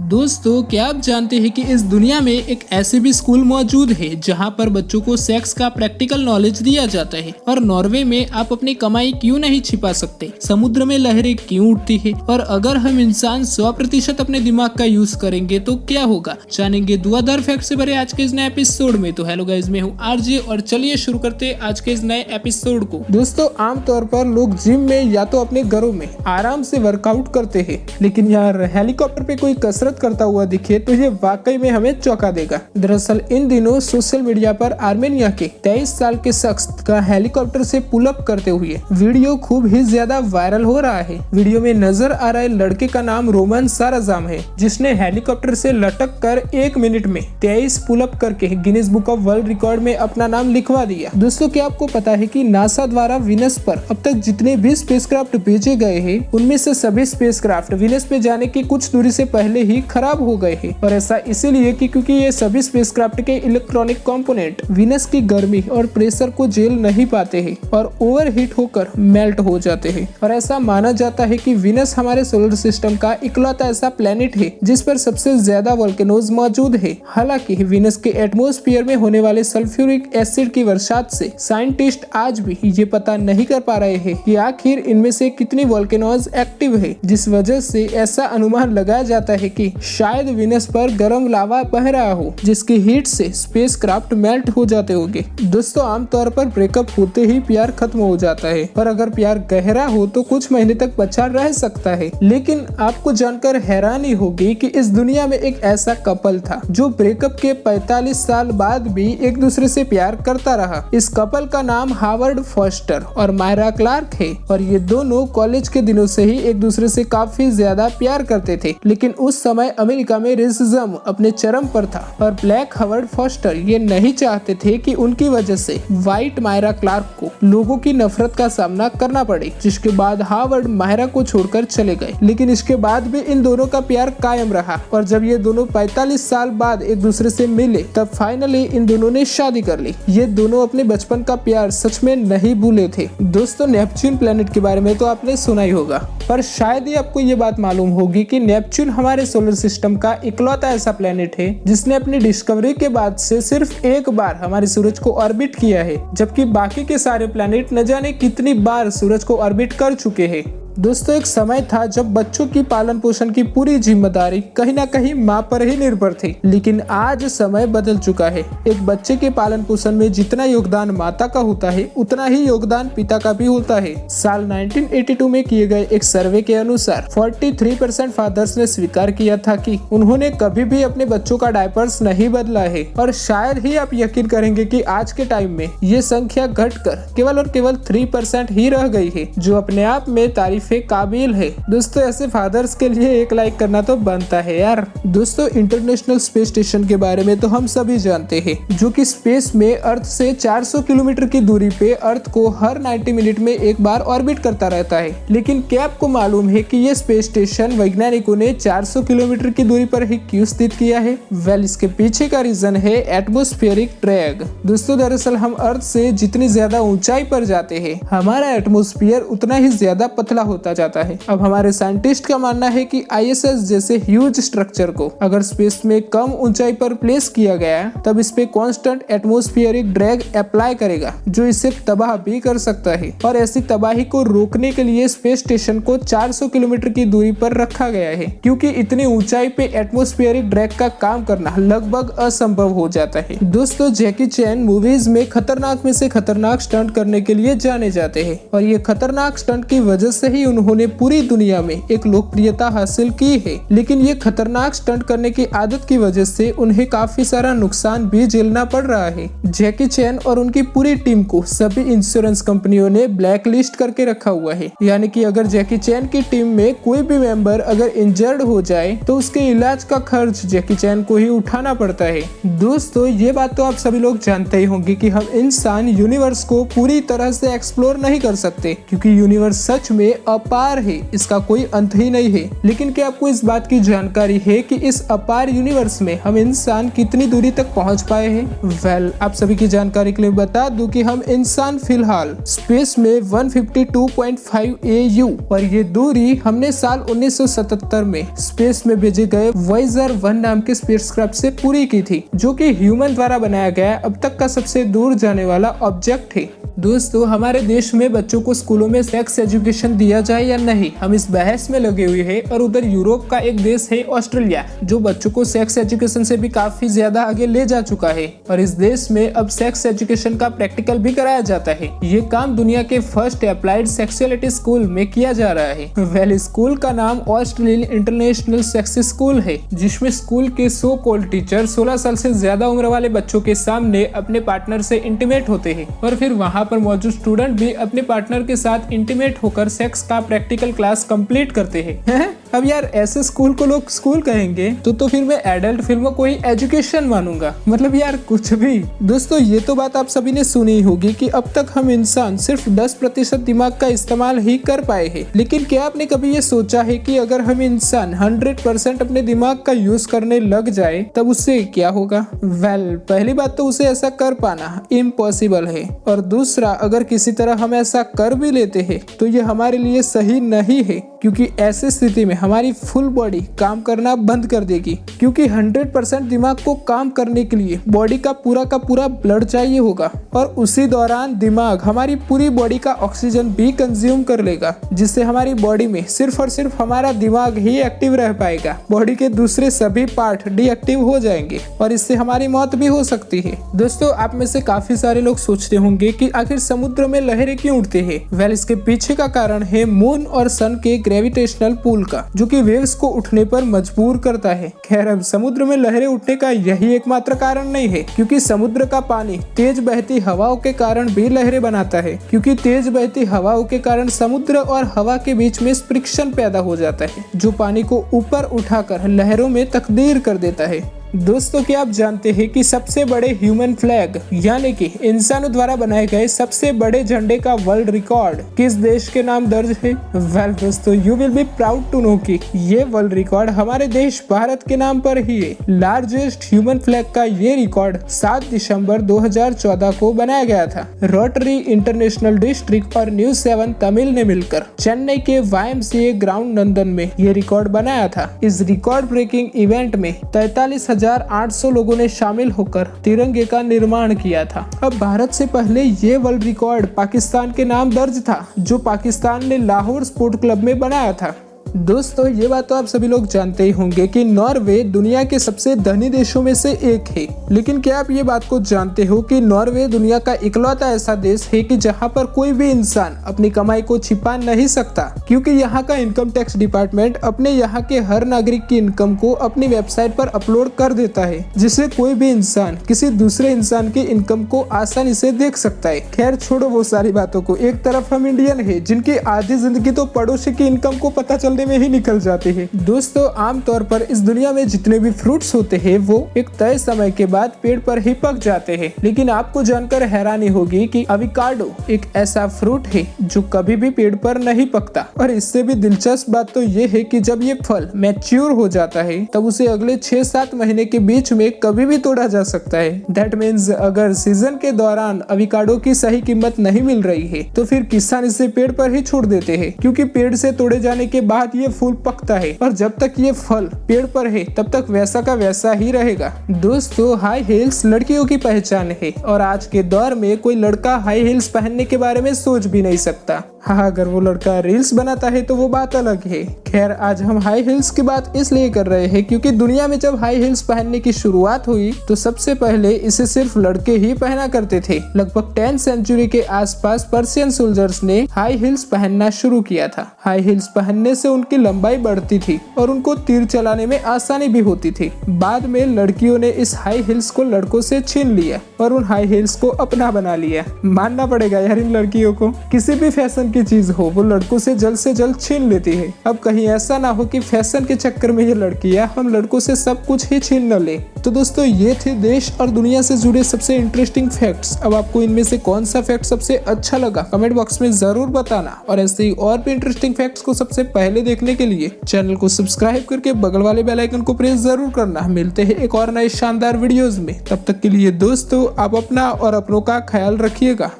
दोस्तों, क्या आप जानते हैं कि इस दुनिया में एक ऐसे भी स्कूल मौजूद है जहां पर बच्चों को सेक्स का प्रैक्टिकल नॉलेज दिया जाता है। और नॉर्वे में आप अपनी कमाई क्यों नहीं छिपा सकते, समुद्र में लहरें क्यों उठती है, और अगर हम इंसान 100% अपने दिमाग का यूज करेंगे तो क्या होगा, जानेंगे धुआंधार फैक्ट से भरे आज के इस नए एपिसोड में। तो हेलो गाइस, मैं हूँ आरजे और चलिए शुरू करते हैं आज के इस नए एपिसोड को। दोस्तों, आमतौर पर लोग जिम में या तो अपने घरों में आराम से वर्कआउट करते हैं, लेकिन यार हेलीकॉप्टर पे कोई कसरत करता हुआ दिखे तो ये वाकई में हमें चौंका देगा। दरअसल इन दिनों सोशल मीडिया पर आर्मेनिया के 23 साल के शख्स का हेलीकॉप्टर से पुल अप करते हुए वीडियो खूब ही ज्यादा वायरल हो रहा है। वीडियो में नजर आ रहे लड़के का नाम रोमन साराजाम है, जिसने हेलीकॉप्टर से लटक कर 1 मिनट में 23 पुल अप करके Guinness book of world record में अपना नाम लिखवा दिया। दोस्तों, क्या आपको पता है कि नासा द्वारा वीनस पर अब तक जितने भी स्पेसक्राफ्ट भेजे गए हैं, उनमें से सभी स्पेसक्राफ्ट वीनस पे जाने की कुछ दूरी से पहले ही खराब हो गए हैं। और ऐसा इसीलिए कि क्योंकि ये सभी स्पेसक्राफ्ट के इलेक्ट्रॉनिक कंपोनेंट वीनस की गर्मी और प्रेशर को झेल नहीं पाते हैं और ओवरहीट होकर मेल्ट हो जाते हैं। और ऐसा माना जाता है कि वीनस हमारे सोलर सिस्टम का इकलौता ऐसा प्लेनेट है जिस पर सबसे ज्यादा वोल्केनोज मौजूद है। हालांकि वीनस के एटमॉस्फेयर में होने वाले सल्फ्यूरिक एसिड की बरसात से साइंटिस्ट आज भी ये पता नहीं कर पा रहे हैं कि आखिर इनमें से कितनी वोल्केनोज एक्टिव है, जिस वजह से ऐसा अनुमान लगाया जाता है कि शायद वीनस पर गर्म लावा बह रहा हो, जिसकी हीट से स्पेसक्राफ्ट मेल्ट हो जाते होंगे। दोस्तों, आमतौर पर ब्रेकअप होते ही प्यार खत्म हो जाता है, पर अगर प्यार गहरा हो तो कुछ महीने तक बचा रह सकता है। लेकिन आपको जानकर हैरानी होगी कि इस दुनिया में एक ऐसा कपल था जो ब्रेकअप के 45 साल बाद भी एक दूसरे से प्यार करता रहा। इस कपल का नाम हावर्ड फॉस्टर और मायरा क्लार्क है, और ये दोनों कॉलेज के दिनों से ही एक दूसरे से काफी ज्यादा प्यार करते थे। लेकिन उस समय अमेरिका में रेसिज्म अपने चरम पर था और ब्लैक हावर्ड फॉस्टर ये नहीं चाहते थे कि उनकी वजह से व्हाइट मायरा क्लार्क को लोगों की नफरत का सामना करना पड़े, जिसके बाद हावर्ड मायरा को छोड़कर चले गए। लेकिन इसके बाद भी इन दोनों का प्यार कायम रहा, और जब ये दोनों 45 साल बाद एक दूसरे से मिले तब फाइनली इन दोनों ने शादी कर ली। ये दोनों अपने बचपन का प्यार सच में नहीं भूले थे। दोस्तों, नेपच्यून प्लेनेट के बारे में तो आपने सुना ही होगा, पर शायद ही आपको ये बात मालूम होगी कि नेपच्यून हमारे सोलर सिस्टम का इकलौता ऐसा प्लेनेट है जिसने अपनी डिस्कवरी के बाद से सिर्फ एक बार हमारे सूरज को ऑर्बिट किया है, जबकि बाकी के सारे प्लेनेट न जाने कितनी बार सूरज को ऑर्बिट कर चुके हैं। दोस्तों, एक समय था जब बच्चों की पालन पोषण की पूरी जिम्मेदारी कहीं ना कहीं माँ पर ही निर्भर थी, लेकिन आज समय बदल चुका है। एक बच्चे के पालन पोषण में जितना योगदान माता का होता है, उतना ही योगदान पिता का भी होता है। साल 1982 में किए गए एक सर्वे के अनुसार 43% फादर्स ने स्वीकार किया था कि उन्होंने कभी भी अपने बच्चों का डायपर्स नहीं बदला है। और शायद ही आप यकीन करेंगे कि आज के टाइम में ये संख्या घटकर केवल और केवल 3% ही रह गई है, जो अपने आप में तारीफ काबिल है। दोस्तों, ऐसे फादर्स के लिए एक लाइक करना तो बनता है यार। दोस्तों, इंटरनेशनल स्पेस स्टेशन के बारे में तो हम सभी जानते हैं, जो कि स्पेस में अर्थ से 400 किलोमीटर की दूरी पे अर्थ को हर 90 मिनट में एक बार ऑर्बिट करता रहता है। लेकिन क्या आपको मालूम है कि ये स्पेस स्टेशन वैज्ञानिकों ने 400 किलोमीटर की दूरी पर ही क्यों स्थित किया है? वेल, इसके पीछे का रीजन है एटमॉस्फेरिक ड्रैग। दोस्तों, दरअसल हम अर्थ से जितनी ज्यादा ऊंचाई पर जाते हैं, हमारा एटमॉस्फेयर उतना ही ज्यादा पतला होता जाता है। अब हमारे साइंटिस्ट का मानना है कि ISS जैसे ह्यूज स्ट्रक्चर को अगर स्पेस में कम ऊंचाई पर प्लेस किया गया तब इस पे कांस्टेंट एटमॉस्फेरिक ड्रैग अप्लाई करेगा, जो इसे तबाह भी कर सकता है। और ऐसी तबाही को रोकने के लिए स्पेस स्टेशन को 400 किलोमीटर की दूरी पर रखा गया है, क्योंकि इतनी ऊंचाई पे एटमॉस्फेरिक ड्रैग का काम करना लगभग असंभव हो जाता है। दोस्तों, जैकी चैन मूवीज में खतरनाक में से खतरनाक स्टंट करने के लिए जाने जाते हैं, और ये खतरनाक स्टंट की वजह से ही उन्होंने पूरी दुनिया में एक लोकप्रियता हासिल की है। लेकिन ये खतरनाक स्टंट करने की आदत की वजह से उन्हें काफी सारा नुकसान भी झेलना पड़ रहा है। जैकी चैन और उनकी पूरी टीम को सभी इंश्योरेंस कंपनियों ने ब्लैक लिस्ट करके रखा हुआ है, यानी कि अगर जैकी चैन की टीम में कोई भी मेंबर अगर इंजर्ड हो जाए तो उसके इलाज का खर्च जैकी चैन को ही उठाना पड़ता है। दोस्तों, ये बात तो आप सभी लोग जानते ही होंगे कि हम इंसान यूनिवर्स को पूरी तरह से एक्सप्लोर नहीं कर सकते, क्योंकि यूनिवर्स सच में अपार है, इसका कोई अंत ही नहीं है। लेकिन क्या आपको इस बात की जानकारी है कि इस अपार यूनिवर्स में हम इंसान कितनी दूरी तक पहुंच पाए हैं? वेल, आप सभी की जानकारी के लिए बता दूं कि हम इंसान फिलहाल स्पेस में 152.5 AU और ये दूरी हमने साल 1977 में स्पेस में भेजे गए वॉयेजर 1 नाम के स्पेसक्राफ्ट से पूरी की थी, जो कि ह्यूमन द्वारा बनाया गया अब तक का सबसे दूर जाने वाला ऑब्जेक्ट है। दोस्तों, हमारे देश में बच्चों को स्कूलों में सेक्स एजुकेशन दिया जाए या नहीं, हम इस बहस में लगे हुए हैं। और उधर यूरोप का एक देश है ऑस्ट्रेलिया, जो बच्चों को सेक्स एजुकेशन से भी काफी ज्यादा आगे ले जा चुका है और इस देश में अब सेक्स एजुकेशन का प्रैक्टिकल भी कराया जाता है। ये काम दुनिया के फर्स्ट अप्लाइड सेक्सुअलिटी स्कूल में किया जा रहा है। वेल, स्कूल का नाम ऑस्ट्रेलियन इंटरनेशनल सेक्स स्कूल है, जिसमें स्कूल के सो कॉल्ड टीचर 16 साल से ज्यादा उम्र वाले बच्चों के सामने अपने पार्टनर से इंटीमेट होते हैं और फिर वहाँ पर मौजूद स्टूडेंट भी अपने पार्टनर के साथ इंटीमेट होकर सेक्स का प्रैक्टिकल क्लास कंप्लीट करते हैं। अब यार, ऐसे स्कूल को लोग स्कूल कहेंगे तो फिर मैं एडल्ट फिल्मों को ही एजुकेशन मानूंगा। मतलब यार, कुछ भी। दोस्तों, ये तो बात आप सभी ने सुनी ही होगी कि अब तक हम इंसान सिर्फ 10% दिमाग का इस्तेमाल ही कर पाए हैं। लेकिन क्या आपने कभी ये सोचा है कि अगर हम इंसान 100% अपने दिमाग का यूज करने लग जाए तब उससे क्या होगा? वेल, पहली बात तो उसे ऐसा कर पाना इम्पॉसिबल है और दूसरा, अगर किसी तरह हम ऐसा कर भी लेते हैं तो ये हमारे लिए सही नहीं है, क्योंकि ऐसी स्थिति में हमारी फुल बॉडी काम करना बंद कर देगी। क्योंकि 100% दिमाग को काम करने के लिए बॉडी का पूरा ब्लड चाहिए होगा और उसी दौरान दिमाग हमारी पूरी बॉडी का ऑक्सीजन भी कंज्यूम कर लेगा, जिससे हमारी बॉडी में सिर्फ और सिर्फ हमारा दिमाग ही एक्टिव रह पाएगा। बॉडी के दूसरे सभी पार्ट डीएक्टिव हो जाएंगे और इससे हमारी मौत भी हो सकती है। दोस्तों, आप में से काफी सारे लोग सोचते होंगे कि आखिर समुद्र में लहरें क्यों उठती है? वेल, इसके पीछे का कारण है मून और सन के ग्रेविटेशनल पुल का, जो कि वेव्स को उठने पर मजबूर करता है। खैर, अब समुद्र में लहरें उठने का यही एकमात्र कारण नहीं है, क्योंकि समुद्र का पानी तेज बहती हवाओं के कारण भी लहरें बनाता है। क्योंकि तेज बहती हवाओं के कारण समुद्र और हवा के बीच में फ्रिक्शन पैदा हो जाता है, जो पानी को ऊपर उठाकर लहरों में तब्दील कर देता है। दोस्तों, क्या आप जानते हैं कि सबसे बड़े ह्यूमन फ्लैग यानी कि इंसानों द्वारा बनाए गए सबसे बड़े झंडे का वर्ल्ड रिकॉर्ड किस देश के नाम दर्ज है? वेल दोस्तों, you will be proud to know कि ये वर्ल्ड रिकॉर्ड हमारे देश भारत के नाम पर ही है। लार्जेस्ट ह्यूमन फ्लैग का ये रिकॉर्ड 7 दिसंबर 2014 को बनाया गया था। रोटरी इंटरनेशनल डिस्ट्रिक्ट और न्यूज 7 तमिल ने मिलकर चेन्नई के YMCA ग्राउंड लंदन में ये रिकॉर्ड बनाया था। इस रिकॉर्ड ब्रेकिंग इवेंट में 43,800 लोगों ने शामिल होकर तिरंगे का निर्माण किया था। अब भारत से पहले ये वर्ल्ड रिकॉर्ड पाकिस्तान के नाम दर्ज था, जो पाकिस्तान ने लाहौर स्पोर्ट क्लब में बनाया था। दोस्तों, ये बात तो आप सभी लोग जानते ही होंगे कि नॉर्वे दुनिया के सबसे धनी देशों में से एक है। लेकिन क्या आप ये बात को जानते हो कि नॉर्वे दुनिया का इकलौता ऐसा देश है कि जहां पर कोई भी इंसान अपनी कमाई को छिपा नहीं सकता, क्योंकि यहाँ का इनकम टैक्स डिपार्टमेंट अपने यहाँ के हर नागरिक की इनकम को अपनी वेबसाइट पर अपलोड कर देता है, जिससे कोई भी इंसान किसी दूसरे इंसान की इनकम को आसानी से देख सकता है। खैर, छोड़ो वो सारी बातों को। एक तरफ हम इंडियन है, जिनकी आधी जिंदगी तो पड़ोसी की इनकम को पता चलने में ही निकल जाते हैं। दोस्तों, आमतौर पर इस दुनिया में जितने भी फ्रूट्स होते हैं वो एक तय समय के बाद पेड़ पर ही पक जाते हैं। लेकिन आपको जानकर हैरानी होगी कि एवोकाडो एक ऐसा फ्रूट है जो कभी भी पेड़ पर नहीं पकता। और इससे भी दिलचस्प बात तो ये है कि जब ये फल मैच्योर हो जाता है तब उसे अगले 6-7 महीने के बीच में कभी भी तोड़ा जा सकता है। दैट मीन्स अगर सीजन के दौरान एवोकाडो की सही कीमत नहीं मिल रही है तो फिर किसान इसे पेड़ पर ही छोड़ देते हैं, क्योंकि पेड़ से तोड़े जाने के बाद ये फूल पकता है और जब तक ये फल पेड़ पर है तब तक वैसा का वैसा ही रहेगा। दोस्तों, हाई हील्स लड़कियों की पहचान है और आज के दौर में कोई लड़का हाई हील्स पहनने के बारे में सोच भी नहीं सकता। हाँ, अगर वो लड़का रील्स बनाता है तो वो बात अलग है। खैर, आज हम हाई हील्स की बात इसलिए कर रहे हैं क्योंकि दुनिया में जब हाई हील्स पहनने की शुरुआत हुई तो सबसे पहले इसे सिर्फ लड़के ही पहना करते थे। लगभग 10th सेंचुरी के आसपास पर्शियन सोल्जर्स ने हाई हील्स पहनना शुरू किया था। हाई हील्स पहनने से उनकी लंबाई बढ़ती थी और उनको तीर चलाने में आसानी भी होती थी। बाद में लड़कियों ने इस हाई हील्स को लड़कों से छीन लिया और उन हाई हील्स को अपना बना लिया। मानना पड़ेगा यार इन लड़कियों को, किसी भी फैशन की चीज हो वो लड़कों से जल्द छीन लेती है। अब कहीं ऐसा ना हो कि फैशन के चक्कर में ये लड़कियां हम लड़कों से सब कुछ ही छीन न ले। तो दोस्तों ये थे देश और दुनिया से जुड़े सबसे इंटरेस्टिंग फैक्ट्स। अब आपको इनमें से कौन सा फैक्ट सबसे अच्छा लगा कमेंट बॉक्स में जरूर बताना, और ऐसे ही और भी इंटरेस्टिंग फैक्ट्स को सबसे पहले देखने के लिए चैनल को सब्सक्राइब करके बगल वाले बेल आइकन को प्रेस जरूर करना। मिलते हैं एक और नए शानदार वीडियोस में, तब तक के लिए दोस्तों आप अपना और अपनों का ख्याल रखिएगा।